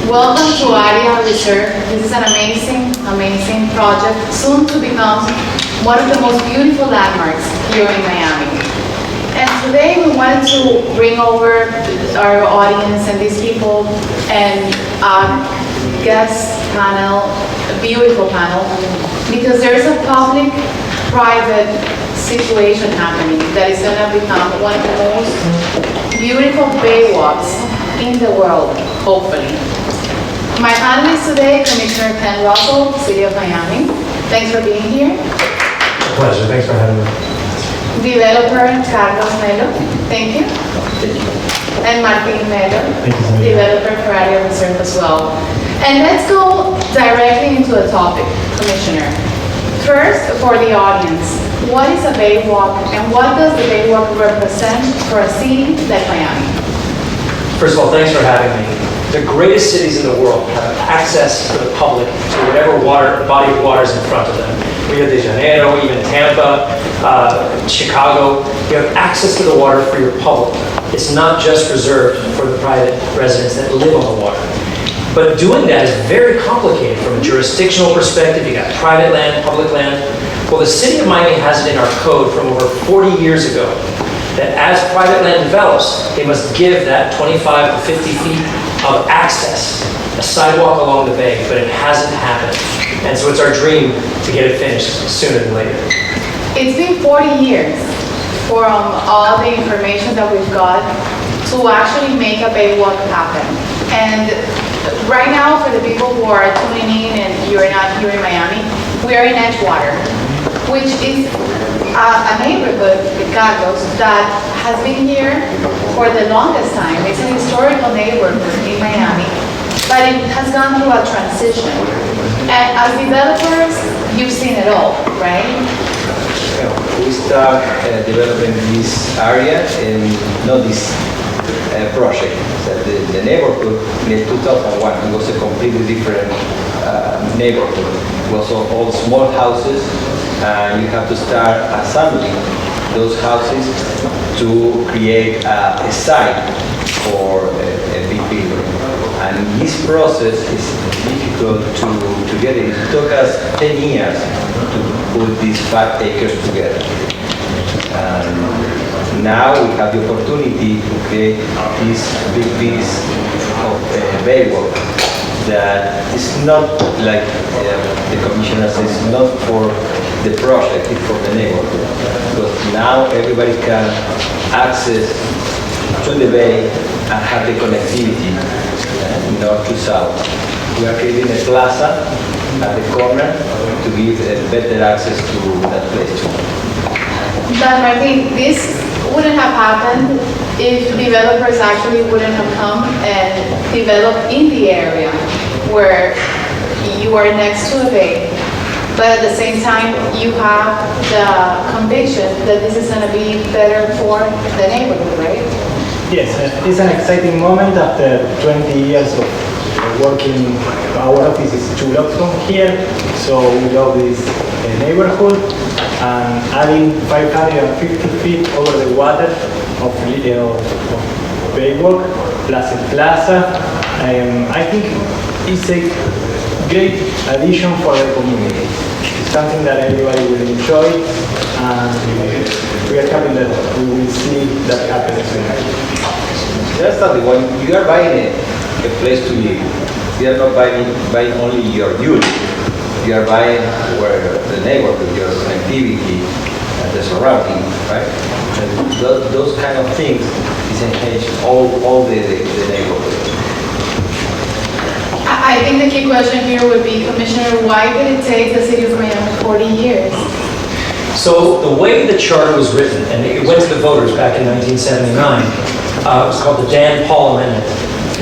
Welcome to Area Reserve. This is an amazing project, soon to become one of the most beautiful landmarks here in Miami. And today we wanted to bring over our audience and these people and a guest panel, a beautiful panel, because there's a public-private situation happening that is going to become one of the most beautiful baywalks in the world, hopefully. My panelists today, Commissioner Ken Russell, City of Miami. Thanks for being here. Pleasure, thanks for having me. Developer Carlos Melo. Thank you. Thank you. And Martin Melo, Thank you. developer for Area Reserve as well. And let's go directly into the topic, Commissioner. First, for the audience, what is a baywalk and what does the baywalk represent for a city like Miami? First of all, thanks for having me. The greatest cities in the world have access to the public to whatever body of water is in front of them. Rio de Janeiro, even Tampa, Chicago, you have access to the water for your public. It's not just reserved for the private residents that live on the water. But doing that is very complicated from a jurisdictional perspective. You got private land, public land. Well, the city of Miami has it in our code from over 40 years ago that as private land develops, they must give that 25 to 50 feet of access, a sidewalk along the bay, but it hasn't happened. And so it's our dream to get it finished sooner than later. It's been 40 years from all the information that we've got to actually make a baywalk happen. And right now, for the people who are tuning in and you're not here in Miami, we are in Edgewater, which is a neighborhood, Carlos, that has been here for the longest time. It's an historical neighborhood in Miami, but it has gone through a transition. And as developers, you've seen it all, right? We start developing this area and not this project. So the neighborhood in 2001 it was a completely different neighborhood. It was all small houses, and you have to start assembling those houses to create a site for a big building. And this process is difficult to get it. It took us 10 years to put these 5 acres together. And now we have the opportunity to create this big piece of baywalk that is not like the commissioner says, not for the project, it's for the neighborhood. Because now everybody can access to the bay and have the connectivity north to south. We are creating a plaza at the corner to give better access to that place too. But Martin, this wouldn't have happened if developers actually wouldn't have come and developed in the area where you are next to a bay. But at the same time, you have the conviction that this is going to be better for the neighborhood, right? Yes, it's an exciting moment after 20 years of working. Our office is 2 blocks from here, so we love this neighborhood. And adding 550 feet over the water of baywalk plus a plaza, I think it's a great addition for the community. It's something that everybody will enjoy, and we are happy that we will see that happen soon. That's not the one. You are buying a place to live. You are not buying only your unit. You are buying where the neighborhood, your connectivity, and the surrounding, right? And those kind of things is enhance all the neighborhood. I think the key question here would be, Commissioner, why did it take the City of Miami 40 years? So the way the charter was written, and it went to the voters back in 1979, it was called the Dan Paul Amendment.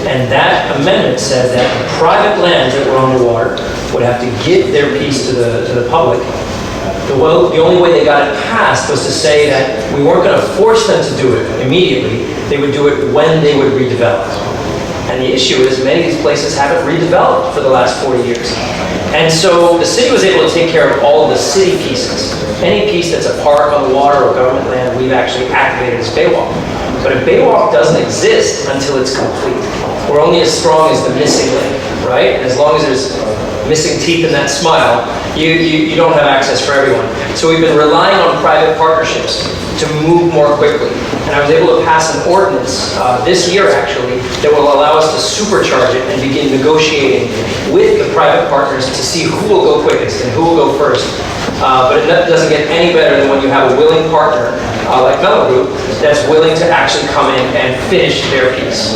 And that amendment said that private lands that were on the water would have to give their piece to the public. The only way they got it passed was to say that we weren't going to force them to do it immediately. They would do it when they would redevelop. And the issue is many of these places haven't redeveloped for the last 40 years. And so the city was able to take care of all of the city pieces. Any piece that's a park on the water or government land, we've actually activated as baywalk. But a baywalk doesn't exist until it's complete. we're only as strong as the missing link, right? And as long as there's missing teeth in that smile, you don't have access for everyone. So we've been relying on private partnerships to move more quickly. And I was able to pass an ordinance this year, actually, that will allow us to supercharge it and begin negotiating with the private partners to see who will go quickest and who will go first. But it doesn't get any better than when you have a willing partner, like Melo Group, that's willing to actually come in and finish their piece.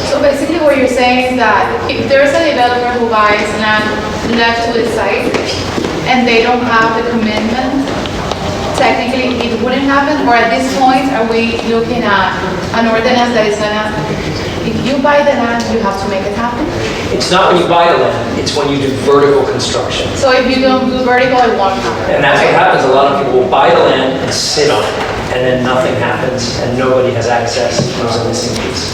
So basically what you're saying is that if there's a developer who buys land left to its site and they don't have the commitment, technically it wouldn't happen, or at this point are we looking at an ordinance that is gonna, if you buy the land, you have to make it happen? It's not when you buy the land, it's when you do vertical construction. So if you don't do vertical, it won't happen. And that's what happens. A lot of people will buy the land and sit on it, and then nothing happens, and nobody has access. There's a missing piece.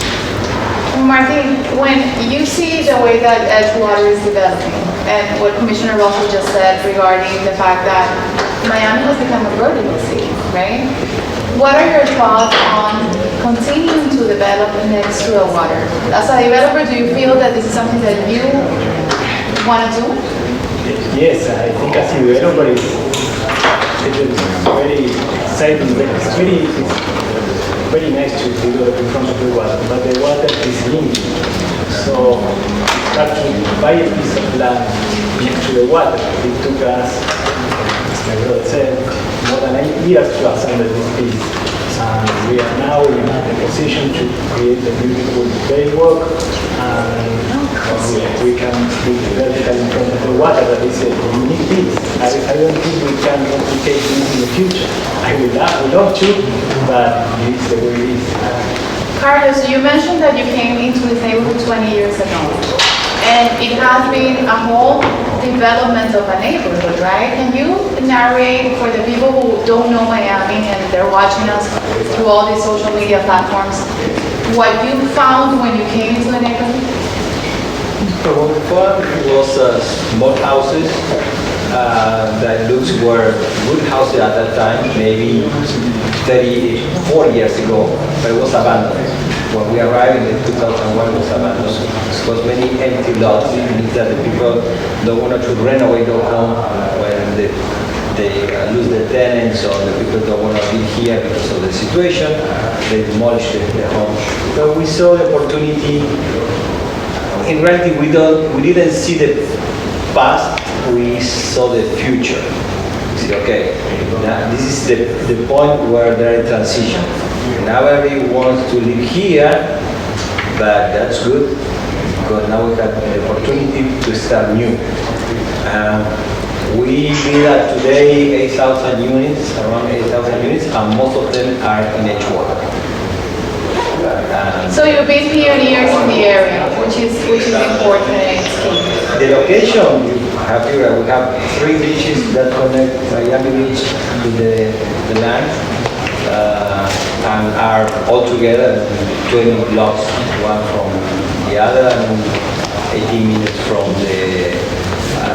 Martin, when you see the way that Edgewater is developing, and what Commissioner Russell just said regarding the fact that Miami has become a vertical city, right? What are your thoughts on continuing to develop next to the water? As a developer, do you feel that this is something that you want to do? Yes, I think as a developer, it's very exciting. It's very nice to develop in front of the water, but the water is limited. So it's hard to buy a piece of land next to the water. It took us, as my brother said, more than 8 years to assemble this piece. And we are now in a position to create a beautiful baywalk, and we can be vertical in front of the water. That is a unique piece. I don't think we can replicate this in the future. I would love to, but it's the way it is. Carlos, you mentioned that you came into this neighborhood 20 years ago, and it has been a whole development of a neighborhood, right? Can you narrate for the people who don't know Miami and they're watching us through all these social media platforms, what you found when you came into the neighborhood? So before it was small houses that looks were good houses at that time, maybe 34 years ago, but it was abandoned. When we arrived in 2001, it was abandoned. It was many empty lots. It means that the people don't want to renovate their home when they lose their tenants, or the people don't want to be here because of the situation. They demolish their homes. So we saw the opportunity. In reality, we didn't see the past, we saw the future. We said, okay, now this is the point where there is transition. Now everybody wants to live here, but that's good, because now we have the opportunity to start new. We build today 8,000 units, around 8,000 units, and most of them are in Edgewater. So you've been pioneers in the area, which is important and it's key. The location we have 3 beaches that connect Miami Beach to the land, and are all together 20 blocks, one from the other, and 18 minutes from the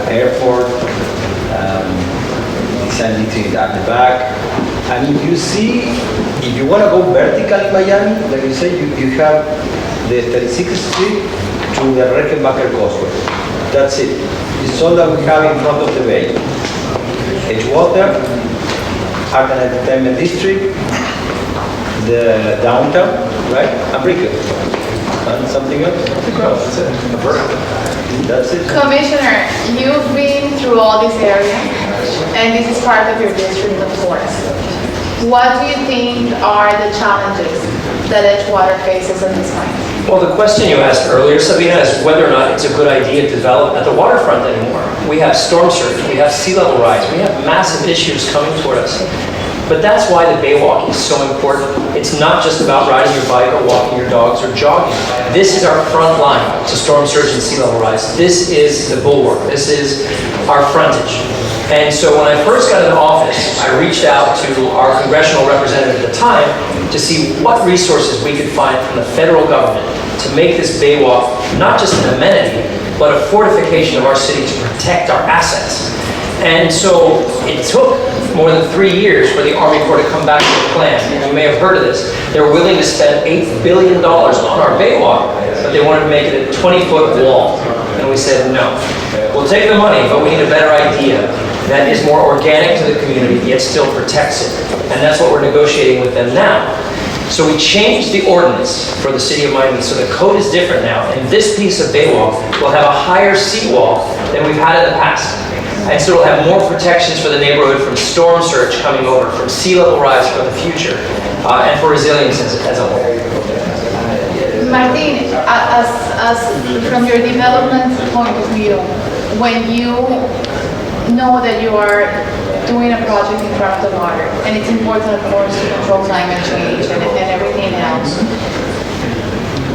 airport. Sanity at the back. And if you see, if you want to go vertical in Miami, like you say, you have the 36th Street to the Reckenbacker Causeway. That's it. It's all that we have in front of the bay. Edgewater, Art and Entertainment District, the downtown, right? And Brickell. And something else? That's it. That's it. Commissioner, you've been through all this area, and this is part of your district, of course. What do you think are the challenges that Edgewater faces at this point? Well, the question you asked earlier, Sabina, is whether or not it's a good idea to develop at the waterfront anymore. We have storm surge, we have sea level rise, we have massive issues coming toward us. But that's why the Baywalk is so important. It's not just about riding your bike or walking your dogs or jogging. This is our front line to storm surge and sea level rise. This is the bulwark. This is our frontage. And so when I first got into office, I reached out to our congressional representative at the time to see what resources we could find from the federal government to make this Baywalk not just an amenity, but a fortification of our city to protect our assets. And so it took more than 3 years for the Army Corps to come back with a plan. And you may have heard of this. They were willing to spend $8 billion on our Baywalk, but they wanted to make it a 20-foot wall. And we said, no. We'll take the money, but we need a better idea that is more organic to the community, yet still protects it. And that's what we're negotiating with them now. So we changed the ordinance for the city of Miami, so the code is different now, and this piece of Baywalk will have a higher seawall than we've had in the past. And so it'll have more protections for the neighborhood from storm surge coming over, from sea level rise for the future, and for resilience as a whole. Martin, as from your development point of view, when you know that you are doing a project in front of the water, and it's important, of course, to control climate change and everything else.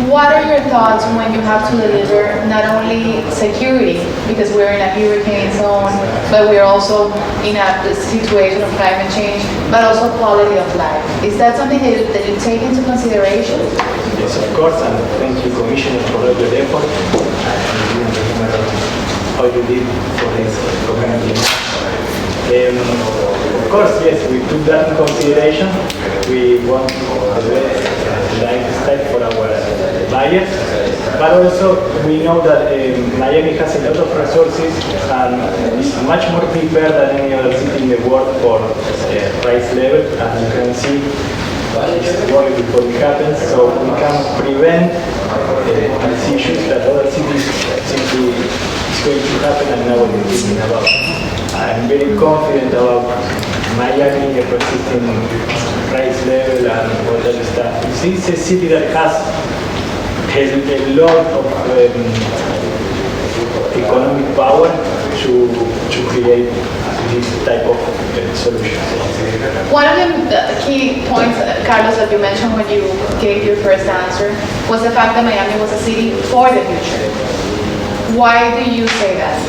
What are your thoughts when you have to deliver not only security, because we're in a hurricane zone, but we're also in a situation of climate change, but also quality of life? Is that something that you take into consideration? Yes, of course, and thank you, Commissioner, for all your effort. How you did for this community. Of course, yes, we took that in consideration. We want the best lifestyle for our buyers, but also we know that Miami has a lot of resources and is much more prepared than any other city in the world for price level, as you can see. It's worried before it happens, so we can prevent these issues that other cities simply is going to happen and now we're thinking about. I'm very confident about Miami, the persistent price level and all that stuff. It's a city that has a lot of economic power to create this type of solution. One of the key points, Carlos, that you mentioned when you gave your first answer was the fact that Miami was a city for the future. Why do you say that?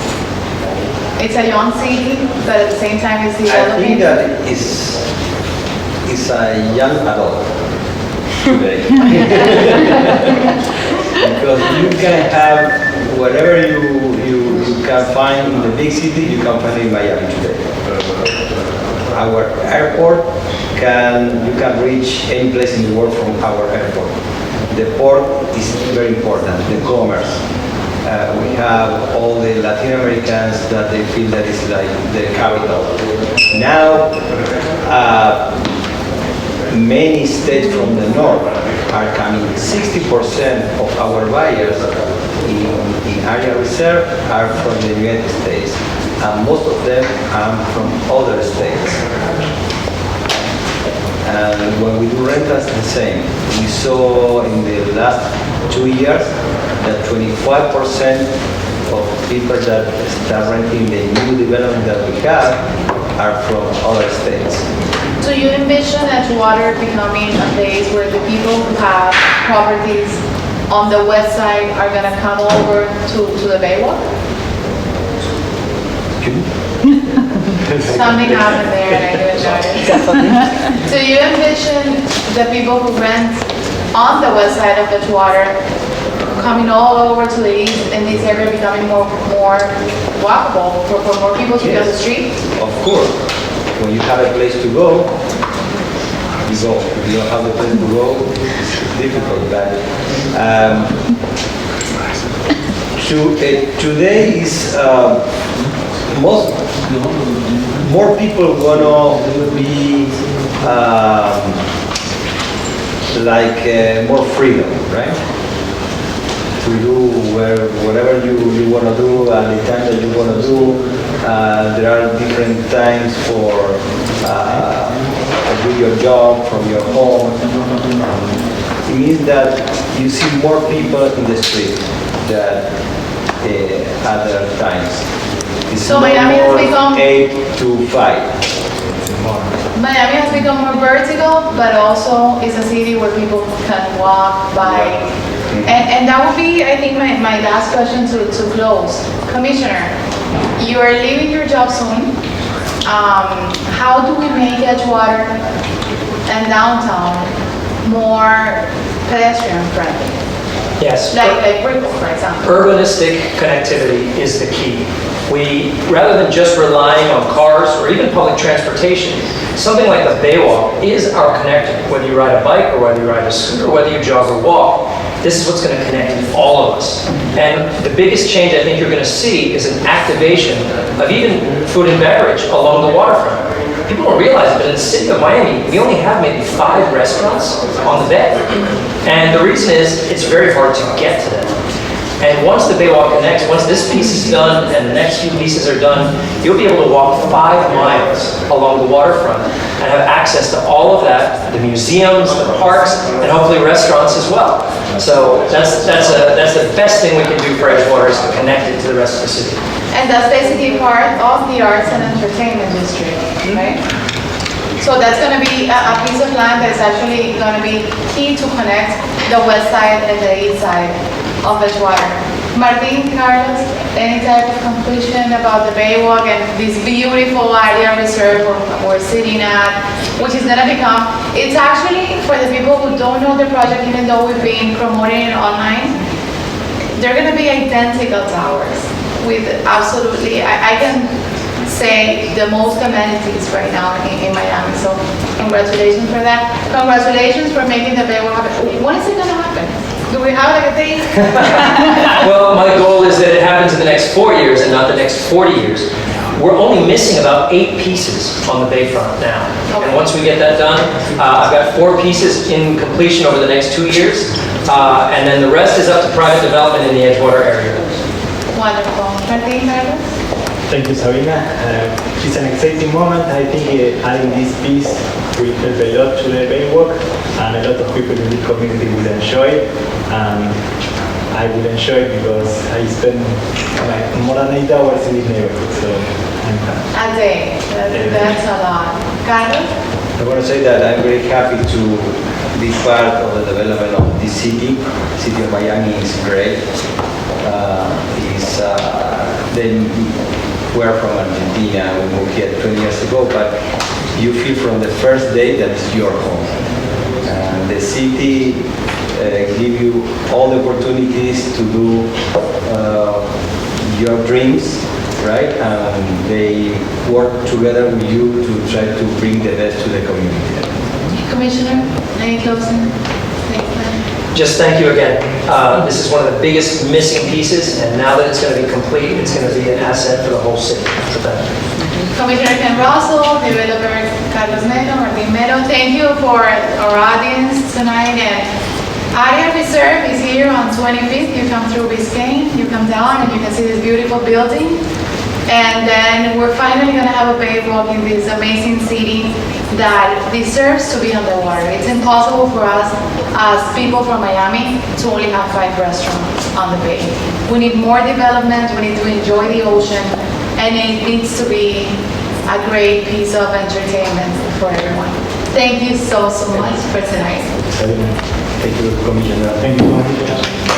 It's a young city, but at the same time it's developing. I think that it's a young adult today. Because you can have whatever you can find in the big city, you can find in Miami today. Our airport you can reach any place in the world from our airport. The port is very important, the commerce. We have all the Latin Americans that they feel that it's like the capital. Now, many states from the north are coming. 60% of our buyers in area reserve are from the United States, and most of them are from other states. And when we do rentals, the same. We saw in the last 2 years that 25% of people that start renting the new development that we have are from other states. So you envision Edgewater becoming a place where the people who have properties on the west side are going to come over to the Baywalk? Something happened there and I didn't notice. So you envision the people who rent on the west side of Edgewater coming all over to the east and this area becoming more walkable for more people to be on the street? Of course. When you have a place to go, you go. If you don't have a place to go, it's difficult. But today is more people gonna be more freedom, right? To do whatever you want to do at the time that you want to do. There are different times for do your job from your home. It means that you see more people in the street than other times. It's So Miami has become 8 to 5. Miami has become more vertical, but also is a city where people can walk, bike. And that would be, I think, my last question to close. Commissioner, you are leaving your job soon. How do we make Edgewater and downtown more pedestrian friendly? Yes. Like Brickell, for example. Urbanistic connectivity is the key. rather than just relying on cars or even public transportation, something like the Baywalk is our connector. Whether you ride a bike or whether you ride a scooter, whether you jog or walk, this is what's going to connect all of us. And the biggest change I think you're going to see is an activation of even food and beverage along the waterfront. People don't realize it, but in the city of Miami, we only have maybe 5 restaurants on the bay. And the reason is, it's very hard to get to them. And once the Baywalk connects, once this piece is done and the next few pieces are done, you'll be able to walk 5 miles along the waterfront and have access to all of that, the museums, the parks, and hopefully restaurants as well. So that's the best thing we can do for Edgewater, is to connect it to the rest of the city. And that's basically part of the arts and entertainment district, right? So that's going to be a piece of land that's actually going to be key to connect the west side and the east side of Edgewater. Martin, Carlos, any type of conclusion about the Baywalk and this beautiful area reserve we're sitting at, which is going to become, it's actually, for the people who don't know the project, even though we've been promoting it online, they're going to be identical towers with absolutely, I can say, the most amenities right now in Miami. So congratulations for that. Congratulations for making the Baywalk happen. When is it going to happen? Do we have like a date? Well, my goal is that it happens in the next 4 years and not the next 40 years. We're only missing about 8 pieces on the bayfront now. Okay. And once we get that done, I've got 4 pieces in completion over the next 2 years. And then the rest is up to private development in the Edgewater area. Wonderful. Martin, Carlos? Thank you, Sabina. It's an exciting moment. I think adding this piece will help a lot to the Baywalk, and a lot of people in the community will enjoy it. I will enjoy it because I spend like more than 8 hours in this neighborhood, so I'm happy. A day. That's a lot. Carlos? I want to say that I'm very happy to be part of the development of this city. The city of Miami is great. Then we're from Argentina, we moved here 20 years ago, but you feel from the first day that it's your home. The city give you all the opportunities to do your dreams, right? And they work together with you to try to bring the best to the community. Commissioner, any closing statement? Just thank you again. This is one of the biggest missing pieces, and now that it's going to be complete, it's going to be an asset for the whole city. So thank you. Commissioner Ken Russell, developer Carlos Melo, Martin Melo, thank you for our audience tonight. And Area Reserve is here on 25th. You come through Biscayne, you come down, and you can see this beautiful building. And then we're finally going to have a Baywalk in this amazing city that deserves to be on the water. It's impossible for us as people from Miami to only have 5 restaurants on the bay. We need more development, we need to enjoy the ocean, and it needs to be a great piece of entertainment for everyone. Thank you so much for tonight. Thank you, Commissioner. Thank you, Commissioner.